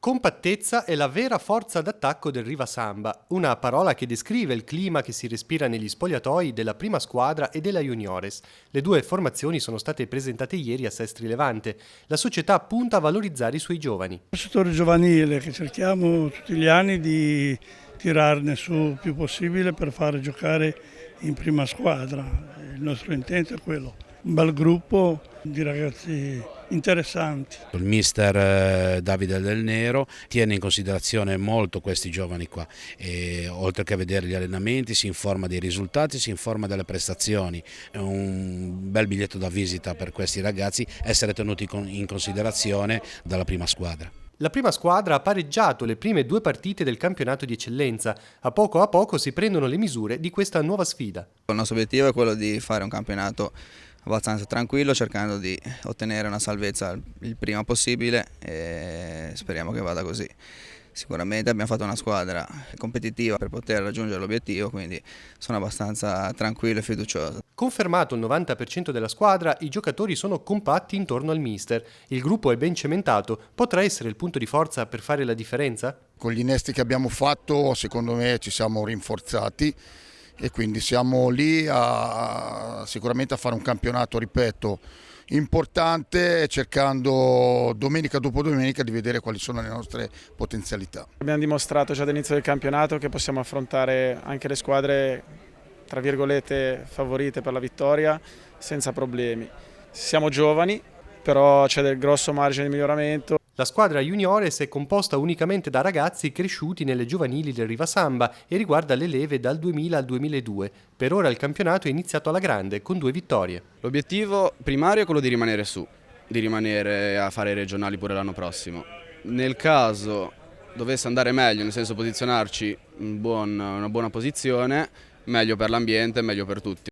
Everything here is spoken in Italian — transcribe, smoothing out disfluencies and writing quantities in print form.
Compattezza è la vera forza d'attacco del Riva Samba, una parola che descrive il clima che si respira negli spogliatoi della prima squadra e della Juniores. Le due formazioni sono state presentate ieri a Sestri Levante. La società punta a valorizzare i suoi giovani. Il settore giovanile che cerchiamo tutti gli anni di tirarne su il più possibile per fare giocare in prima squadra. Il nostro intento è quello. Un bel gruppo di ragazzi interessanti. Il mister Davide Del Nero tiene in considerazione molto questi giovani qua e oltre che a vedere gli allenamenti si informa dei risultati, si informa delle prestazioni. È un bel biglietto da visita per questi ragazzi essere tenuti in considerazione dalla prima squadra. La prima squadra ha pareggiato le prime due partite del campionato di eccellenza. A poco si prendono le misure di questa nuova sfida. Il nostro obiettivo è quello di fare un campionato abbastanza tranquillo, cercando di ottenere una salvezza il prima possibile e speriamo che vada così. Sicuramente abbiamo fatto una squadra competitiva per poter raggiungere l'obiettivo, quindi sono abbastanza tranquillo e fiducioso. Confermato il 90% della squadra, i giocatori sono compatti intorno al mister. Il gruppo è ben cementato, potrà essere il punto di forza per fare la differenza? Con gli innesti che abbiamo fatto, secondo me ci siamo rinforzati e quindi siamo lì sicuramente a fare un campionato, ripeto, importante, cercando domenica dopo domenica di vedere quali sono le nostre potenzialità. Abbiamo dimostrato già dall'inizio del campionato che possiamo affrontare anche le squadre tra virgolette favorite per la vittoria senza problemi. Siamo giovani, però c'è del grosso margine di miglioramento. La squadra Juniores è composta unicamente da ragazzi cresciuti nelle giovanili del Riva Samba e riguarda le leve dal 2000 al 2002. Per ora il campionato è iniziato alla grande, con 2 vittorie. L'obiettivo primario è quello di rimanere su, di rimanere a fare i regionali pure l'anno prossimo. Nel caso dovesse andare meglio, nel senso posizionarci in una buona posizione, meglio per l'ambiente, meglio per tutti.